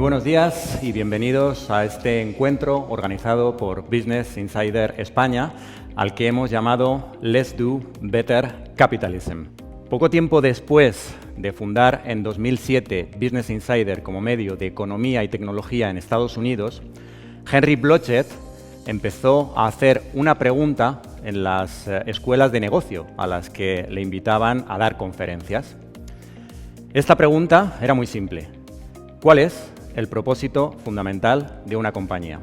Muy buenos días y bienvenidos a este encuentro organizado por Business Insider España, al que hemos llamado Let's Do Better Capitalism. Poco tiempo después de fundar en 2007 Business Insider como medio de economía y tecnología en Estados Unidos, Henry Blodgett empezó a hacer una pregunta en las escuelas de negocio a las que le invitaban a dar conferencias. Esta pregunta era muy simple. ¿Cuál es el propósito fundamental de una compañía?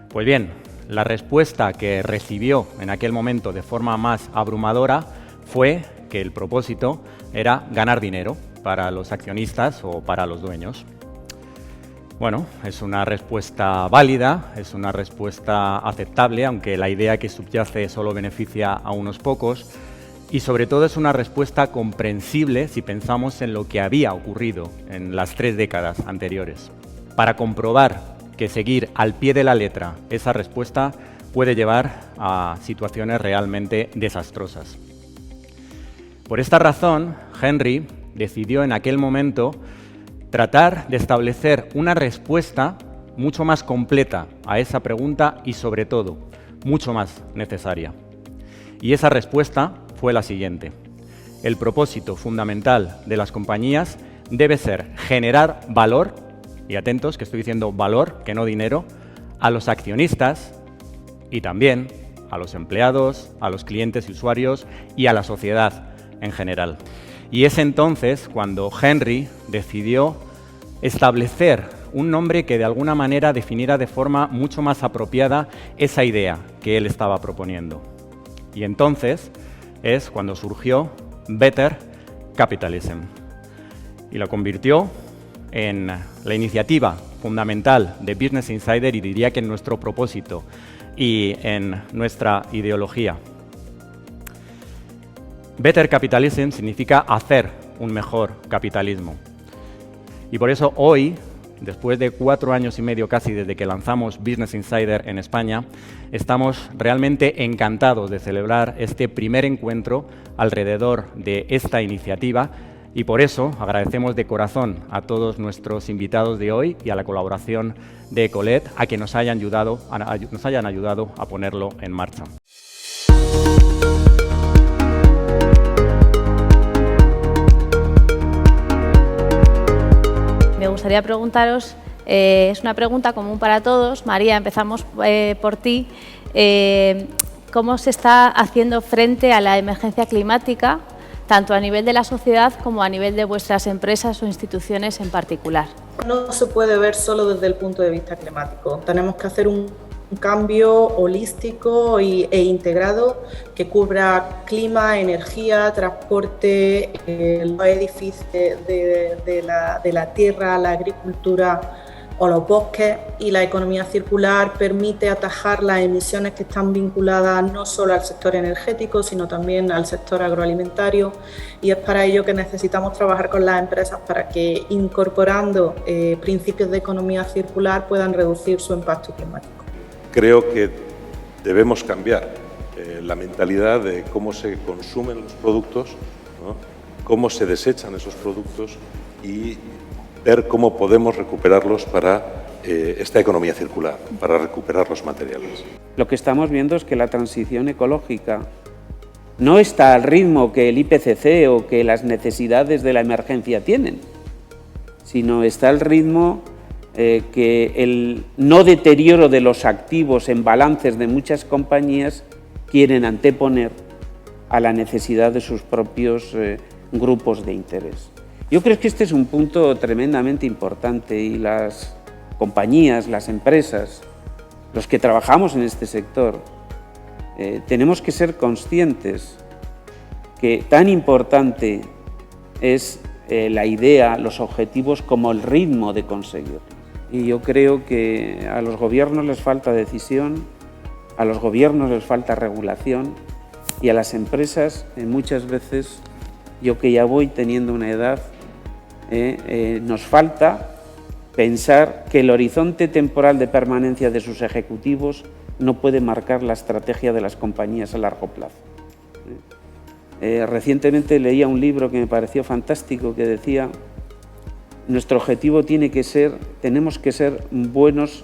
Pues bien, la respuesta que recibió en aquel momento de forma más abrumadora fue que el propósito era ganar dinero para los accionistas o para los dueños. Bueno, es una respuesta válida, es una respuesta aceptable, aunque la idea que subyace solo beneficia a unos pocos, y sobre todo es una respuesta comprensible si pensamos en lo que había ocurrido en las 3 décadas anteriores. Para comprobar que seguir al pie de la letra esa respuesta puede llevar a situaciones realmente desastrosas. Por esta razón, Henry decidió en aquel momento tratar de establecer una respuesta mucho más completa a esa pregunta y, sobre todo, mucho más necesaria. Y esa respuesta fue la siguiente. El propósito fundamental de las compañías debe ser generar valor, y atentos que estoy diciendo valor, que no dinero, a los accionistas y también a los empleados, a los clientes y usuarios y a la sociedad en general. Y es entonces cuando Henry decidió establecer un nombre que de alguna manera definiera de forma mucho más apropiada esa idea que él estaba proponiendo. Y entonces es cuando surgió Better Capitalism y lo convirtió en la iniciativa fundamental de Business Insider y diría que en nuestro propósito y en nuestra ideología. Better Capitalism significa hacer un mejor capitalismo. Y por eso hoy, después de 4 años y medio casi desde que lanzamos Business Insider en España, estamos realmente encantados de celebrar este primer encuentro alrededor de esta iniciativa y por eso agradecemos de corazón a todos nuestros invitados de hoy y a la colaboración de Ecolet a que nos hayan ayudado a ponerlo en marcha. Me gustaría preguntaros, es una pregunta común para todos. María, empezamos por ti. ¿Cómo se está haciendo frente a la emergencia climática, tanto a nivel de la sociedad como a nivel de vuestras empresas o instituciones en particular? No se puede ver solo desde el punto de vista climático. Tenemos que hacer un cambio holístico e integrado que cubra clima, energía, transporte, los edificios de la tierra, la agricultura o los bosques, y la economía circular permite atajar las emisiones que están vinculadas no solo al sector energético, sino también al sector agroalimentario, y es para ello que necesitamos trabajar con las empresas para que, incorporando principios de economía circular, puedan reducir su impacto climático. Creo que debemos cambiar la mentalidad de cómo se consumen los productos, ¿no? Cómo se desechan esos productos y ver cómo podemos recuperarlos para esta economía circular, para recuperar los materiales. Lo que estamos viendo es que la transición ecológica no está al ritmo que el IPCC o que las necesidades de la emergencia tienen, sino está al ritmo que el no deterioro de los activos en balances de muchas compañías quieren anteponer a la necesidad de sus propios grupos de interés. Yo creo que este es un punto tremendamente importante y las compañías, las empresas, los que trabajamos en este sector, tenemos que ser conscientes que tan importante es la idea, los objetivos como el ritmo de conseguirlo. Y yo creo que a los gobiernos les falta decisión, a los gobiernos les falta regulación y a las empresas muchas veces, yo que ya voy teniendo una edad, nos falta pensar que el horizonte temporal de permanencia de sus ejecutivos no puede marcar la estrategia de las compañías a largo plazo. Recientemente leía un libro que me pareció fantástico que decía nuestro objetivo tenemos que ser buenos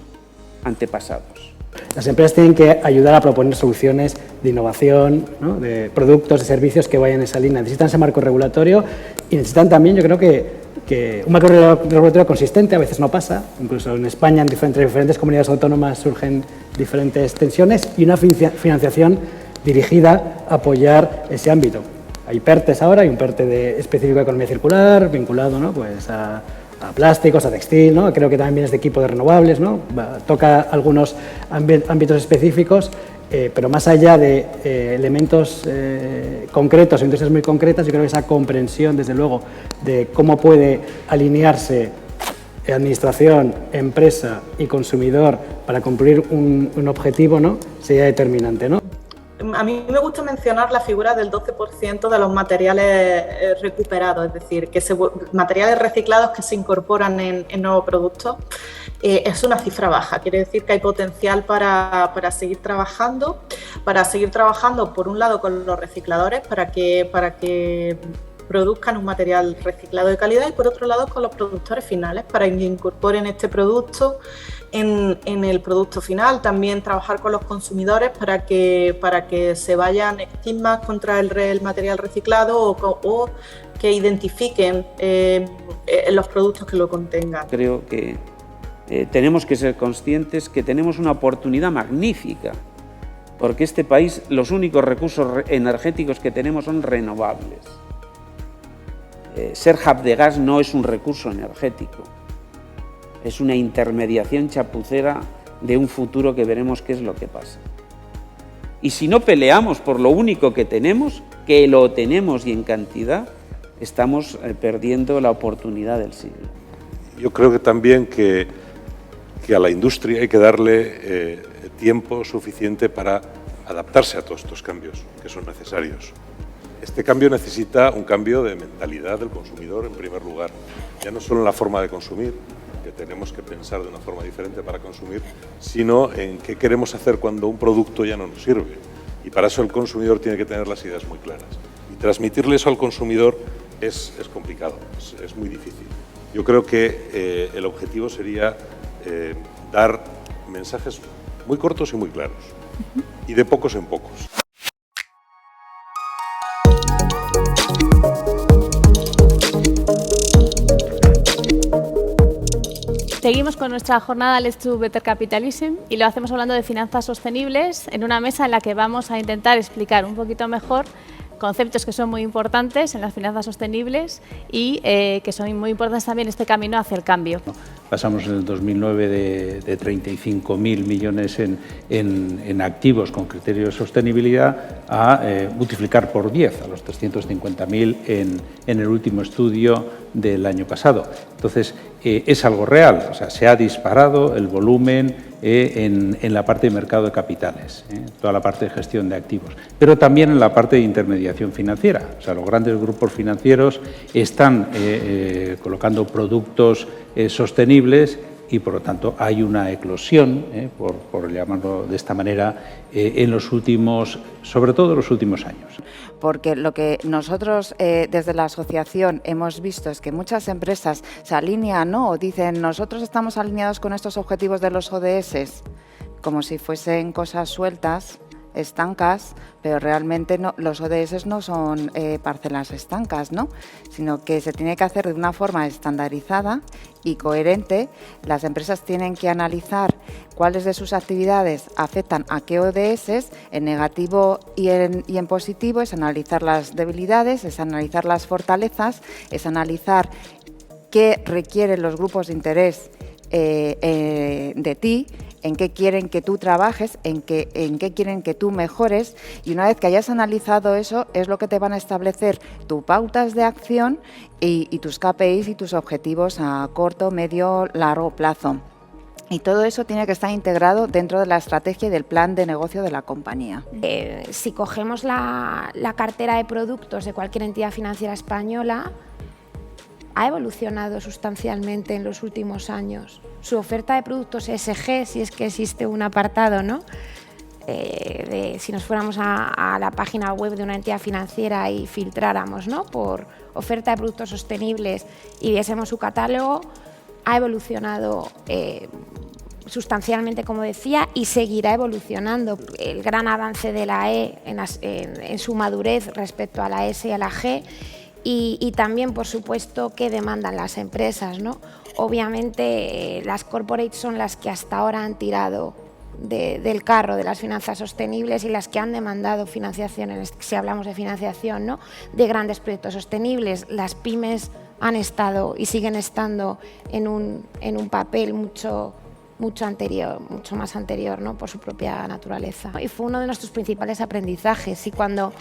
antepasados. Las empresas tienen que ayudar a proponer soluciones de innovación, ¿no?, de productos, de servicios que vayan en esa línea. Necesitan ese marco regulatorio y necesitan también, yo creo que un marco regulatorio consistente. A veces no pasa, incluso en España, entre diferentes comunidades autónomas surgen diferentes tensiones, y una financiación dirigida a apoyar ese ámbito. Hay PERTEs ahora, hay un PERTE específico de economía circular, vinculado, ¿no?, pues a plásticos, a textil, ¿no? Creo que también viene de equipo de renovables, ¿no? Toca algunos ámbitos específicos, pero más allá de elementos concretos o industrias muy concretas, yo creo que esa comprensión, desde luego, de cómo puede alinearse administración, empresa y consumidor para cumplir un objetivo, ¿no?, sería determinante, ¿no? A mí me gusta mencionar la figura del 12% de los materiales recuperados, es decir, materiales reciclados que se incorporan en nuevos productos. Es una cifra baja, quiere decir que hay potencial para seguir trabajando por un lado con los recicladores para que produzcan un material reciclado de calidad, y por otro lado con los productores finales para que incorporen este producto en el producto final. También trabajar con los consumidores para que se vayan estigmas contra el material reciclado o que identifiquen los productos que lo contengan. Creo que tenemos que ser conscientes que tenemos una oportunidad magnífica, porque este país, los únicos recursos energéticos que tenemos son renovables. Ser hub de gas no es un recurso energético, es una intermediación chapucera de un futuro que veremos qué es lo que pasa. Y si no peleamos por lo único que tenemos, que lo tenemos y en cantidad, estamos perdiendo la oportunidad del siglo. Yo creo que también que a la industria hay que darle tiempo suficiente para adaptarse a todos estos cambios que son necesarios. Este cambio necesita un cambio de mentalidad del consumidor, en primer lugar. Ya no solo en la forma de consumir, que tenemos que pensar de una forma diferente para consumir, sino en qué queremos hacer cuando un producto ya no nos sirve. Y para eso el consumidor tiene que tener las ideas muy claras. Y transmitirle eso al consumidor es complicado, es muy difícil. Yo creo que el objetivo sería dar mensajes muy cortos y muy claros, y de pocos en pocos. Seguimos con nuestra jornada Let's Do Better Capitalism y lo hacemos hablando de finanzas sostenibles en una mesa en la que vamos a intentar explicar un poquito mejor conceptos que son muy importantes en las finanzas sostenibles y que son muy importantes también en este camino hacia el cambio. Pasamos en el 2009 de 35.000 millones en activos con criterios de sostenibilidad a multiplicar por 10, a los 350.000 en el último estudio del año pasado. Entonces, es algo real, o sea, se ha disparado el volumen en la parte de mercado de capitales, toda la parte de gestión de activos, pero también en la parte de intermediación financiera. O sea, los grandes grupos financieros están colocando productos sostenibles y, por lo tanto, hay una eclosión, por llamarlo de esta manera, en los últimos, sobre todo en los últimos años. Porque lo que nosotros desde la asociación hemos visto es que muchas empresas se alinean, ¿no?, o dicen nosotros estamos alineados con estos objetivos de los ODS, como si fuesen cosas sueltas, estancas, pero realmente no, los ODS no son parcelas estancas, ¿no?, sino que se tiene que hacer de una forma estandarizada y coherente. Las empresas tienen que analizar cuáles de sus actividades afectan a qué ODS, en negativo y en positivo, es analizar las debilidades, es analizar las fortalezas, es analizar qué requieren los grupos de interés de ti, en qué quieren que tú trabajes, en qué quieren que tú mejores, y una vez que hayas analizado eso, es lo que te van a establecer tus pautas de acción y tus KPIs y tus objetivos a corto, medio, largo plazo. Y todo eso tiene que estar integrado dentro de la estrategia y del plan de negocio de la compañía. Si cogemos la cartera de productos de cualquier entidad financiera española, ha evolucionado sustancialmente en los últimos años. Su oferta de productos ESG, si es que existe un apartado, ¿no?, si nos fuéramos a la página web de una entidad financiera y filtráramos, ¿no?, por oferta de productos sostenibles y viésemos su catálogo, ha evolucionado sustancialmente, como decía, y seguirá evolucionando. El gran avance de la E en su madurez respecto a la S y a la G, y también, por supuesto, qué demandan las empresas, ¿no? Obviamente, las corporates son las que hasta ahora han tirado del carro de las finanzas sostenibles y las que han demandado financiación, si hablamos de financiación, ¿no?, de grandes proyectos sostenibles. Las pymes han estado y siguen estando en un papel mucho más anterior, ¿no?, por su propia naturaleza. Y fue uno de nuestros principales aprendizajes. Y cuando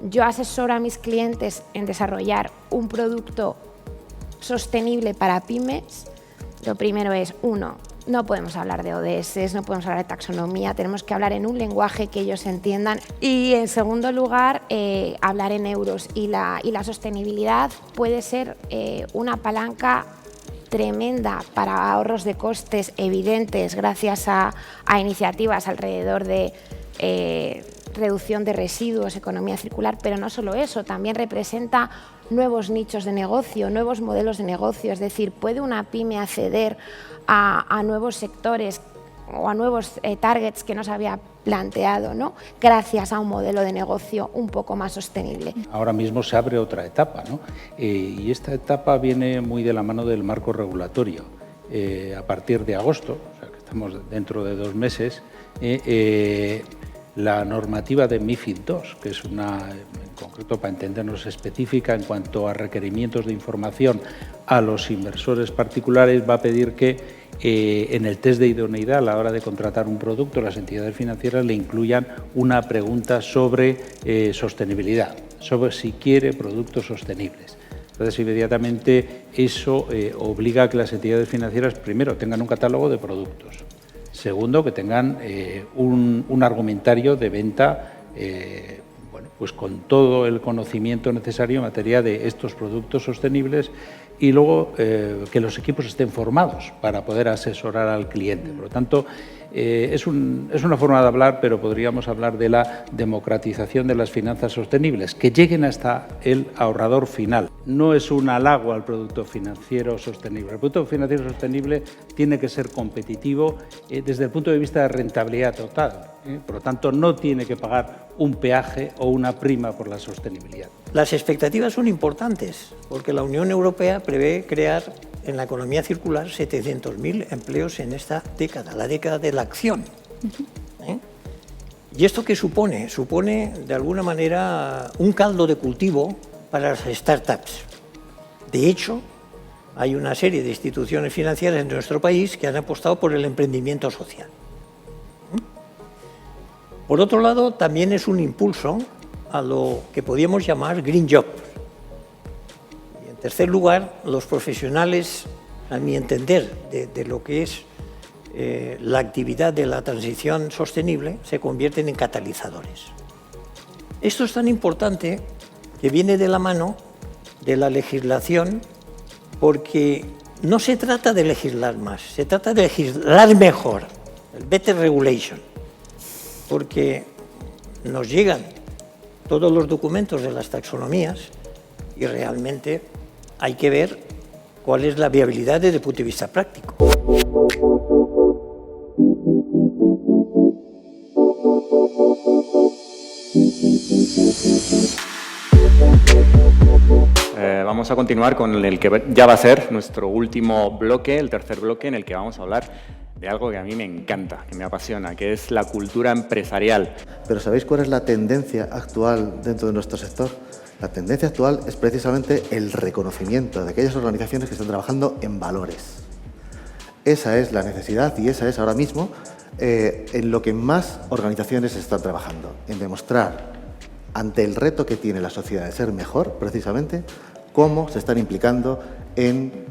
yo asesoro a mis clientes en desarrollar un producto sostenible para pymes, lo primero es, uno, no podemos hablar de ODS, no podemos hablar de taxonomía, tenemos que hablar en un lenguaje que ellos entiendan. Y en segundo lugar, hablar en euros. Y la sostenibilidad puede ser una palanca tremenda para ahorros de costes evidentes gracias a iniciativas alrededor de reducción de residuos, economía circular, pero no solo eso, también representa nuevos nichos de negocio, nuevos modelos de negocio. Es decir, puede una pyme acceder a nuevos sectores o a nuevos targets que no se había planteado, ¿no?, gracias a un modelo de negocio un poco más sostenible. Ahora mismo se abre otra etapa, ¿no? Y esta etapa viene muy de la mano del marco regulatorio. A partir de agosto, o sea que estamos dentro de 2 meses, la normativa de MiFID II, que es una, en concreto para entendernos, específica en cuanto a requerimientos de información a los inversores particulares, va a pedir que en el test de idoneidad a la hora de contratar un producto, las entidades financieras le incluyan una pregunta sobre sostenibilidad, sobre si quiere productos sostenibles. Entonces, inmediatamente eso obliga a que las entidades financieras, primero, tengan un catálogo de productos. Segundo, que tengan un argumentario de venta bueno, pues con todo el conocimiento necesario en materia de estos productos sostenibles, y luego que los equipos estén formados para poder asesorar al cliente. Por lo tanto, es una forma de hablar, pero podríamos hablar de la democratización de las finanzas sostenibles, que lleguen hasta el ahorrador final. No es un halago al producto financiero sostenible. El producto financiero sostenible tiene que ser competitivo desde el punto de vista de rentabilidad total. Por lo tanto, no tiene que pagar un peaje o una prima por la sostenibilidad. Las expectativas son importantes, porque la Unión Europea prevé crear en la economía circular 700.000 empleos en esta década, la década de la acción. ¿Y esto qué supone? Supone, de alguna manera, un caldo de cultivo para las startups. De hecho, hay una serie de instituciones financieras en nuestro país que han apostado por el emprendimiento social. Por otro lado, también es un impulso a lo que podríamos llamar Green Job. Y en tercer lugar, los profesionales, a mi entender, de lo que es la actividad de la transición sostenible, se convierten en catalizadores. Esto es tan importante que viene de la mano de la legislación, porque no se trata de legislar más, se trata de legislar mejor, el better regulation, porque nos llegan todos los documentos de las taxonomías y realmente hay que ver cuál es la viabilidad desde el punto de vista práctico. Vamos a continuar con el que ya va a ser nuestro último bloque, el tercer bloque, en el que vamos a hablar de algo que a mí me encanta, que me apasiona, que es la cultura empresarial. Pero ¿sabéis cuál es la tendencia actual dentro de nuestro sector? La tendencia actual es precisamente el reconocimiento de aquellas organizaciones que están trabajando en valores. Esa es la necesidad y esa es ahora mismo en lo que más organizaciones están trabajando, en demostrar ante el reto que tiene la sociedad de ser mejor, precisamente, cómo se están implicando en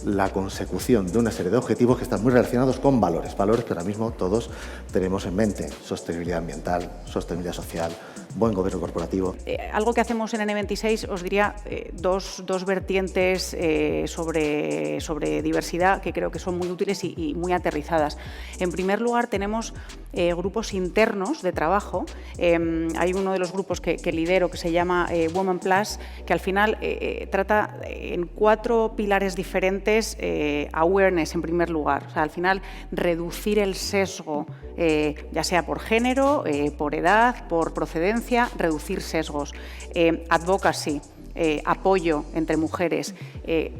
la consecución de una serie de objetivos que están muy relacionados con valores que ahora mismo todos tenemos en mente: sostenibilidad ambiental, sostenibilidad social, buen gobierno corporativo. Algo que hacemos en N26, os diría dos vertientes sobre diversidad que creo que son muy útiles y muy aterrizadas. En primer lugar, tenemos grupos internos de trabajo. Hay uno de los grupos que lidero que se llama Women Plus, que al final trata en 4 pilares diferentes. Awareness, en primer lugar. O sea, al final, reducir el sesgo, ya sea por género, por edad, por procedencia, reducir sesgos. Advocacy. Apoyo entre mujeres.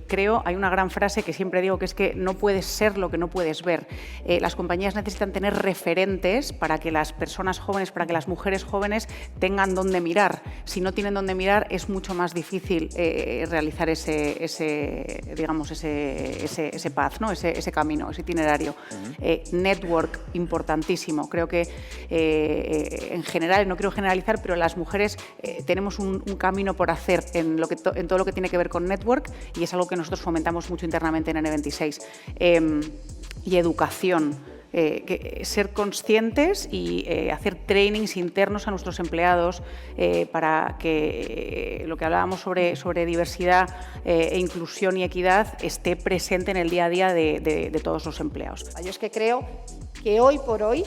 Creo, hay una gran frase que siempre digo, que es que no puedes ser lo que no puedes ver. Las compañías necesitan tener referentes para que las personas jóvenes, para que las mujeres jóvenes tengan dónde mirar. Si no tienen dónde mirar, es mucho más difícil realizar ese path, ¿no? ese camino, ese itinerario. Network, importantísimo. Creo que en general, no quiero generalizar, pero las mujeres tenemos un camino por hacer en todo lo que tiene que ver con network, y es algo que nosotros fomentamos mucho internamente en N26. Y educación. Ser conscientes y hacer trainings internos a nuestros empleados para que lo que hablábamos sobre diversidad e inclusión y equidad esté presente en el día a día de todos los empleados. Yo es que creo que hoy por hoy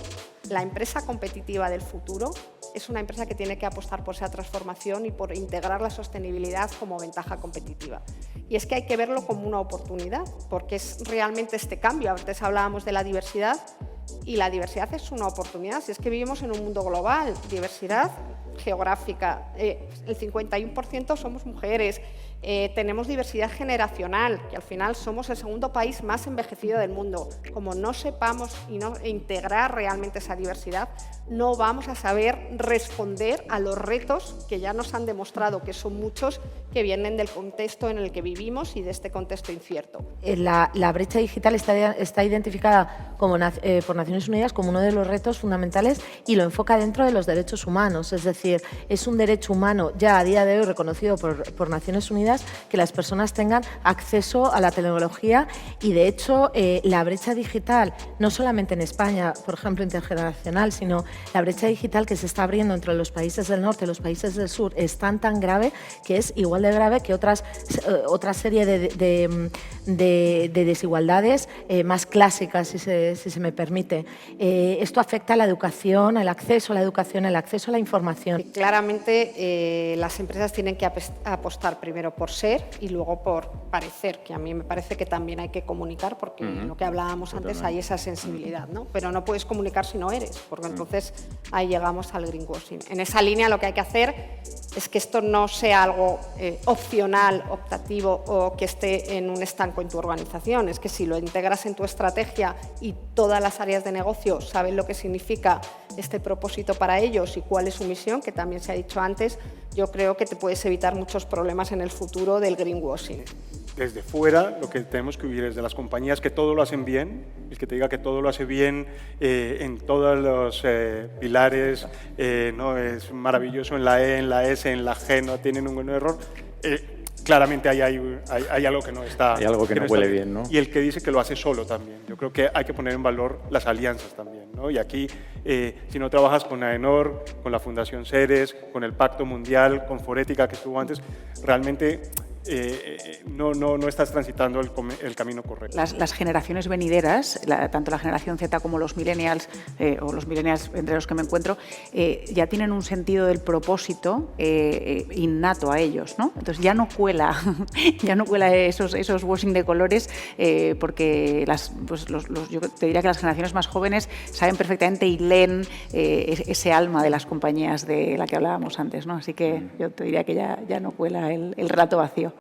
la empresa competitiva del futuro es una empresa que tiene que apostar por esa transformación y por integrar la sostenibilidad como ventaja competitiva. Y es que hay que verlo como una oportunidad, porque es realmente este cambio. Antes hablábamos de la diversidad y la diversidad es una oportunidad. Si es que vivimos en un mundo global, diversidad geográfica, el 51% somos mujeres, tenemos diversidad generacional, que al final somos el segundo país más envejecido del mundo. Como no sepamos integrar realmente esa diversidad, no vamos a saber responder a los retos que ya nos han demostrado que son muchos, que vienen del contexto en el que vivimos y de este contexto incierto. La brecha digital está identificada por Naciones Unidas como uno de los retos fundamentales y lo enfoca dentro de los derechos humanos. Es decir, es un derecho humano ya a día de hoy reconocido por Naciones Unidas que las personas tengan acceso a la tecnología y, de hecho, la brecha digital, no solamente en España, por ejemplo, intergeneracional, sino la brecha digital que se está abriendo entre los países del norte y los países del sur es tan grave que es igual de grave que otra serie de desigualdades más clásicas, si se me permite. Esto afecta a la educación, al acceso a la educación, al acceso a la información. Claramente las empresas tienen que apostar primero por ser y luego por parecer, que a mí me parece que también hay que comunicar, porque lo que hablábamos antes, hay esa sensibilidad, ¿no? Pero no puedes comunicar si no eres, porque entonces ahí llegamos al greenwashing. En esa línea lo que hay que hacer es que esto no sea algo opcional, optativo o que esté en un estanco en tu organización. Es que si lo integras en tu estrategia y todas las áreas de negocio saben lo que significa este propósito para ellos y cuál es su misión, que también se ha dicho antes, yo creo que te puedes evitar muchos problemas en el futuro del greenwashing. Desde fuera, lo que tenemos que huir es de las compañías que todo lo hacen bien, el que te diga que todo lo hace bien en todos los pilares, no es maravilloso en la E, en la S, en la G, no tiene ningún error. Claramente hay algo que no está... Hay algo que no huele bien, ¿no? Y el que dice que lo hace solo también. Yo creo que hay que poner en valor las alianzas también, ¿no? Y aquí, si no trabajas con AENOR, con la Fundación Ceres, con el Pacto Mundial, con Forética, que estuvo antes, realmente... no estás transitando el camino correcto. Las generaciones venideras, tanto la generación Z como los millennials, o los millennials entre los que me encuentro, ya tienen un sentido del propósito innato a ellos, ¿no? Entonces ya no cuela esos washing de colores, porque yo te diría que las generaciones más jóvenes saben perfectamente y leen ese alma de las compañías de la que hablábamos antes, ¿no? Así que yo te diría que ya no cuela el relato vacío.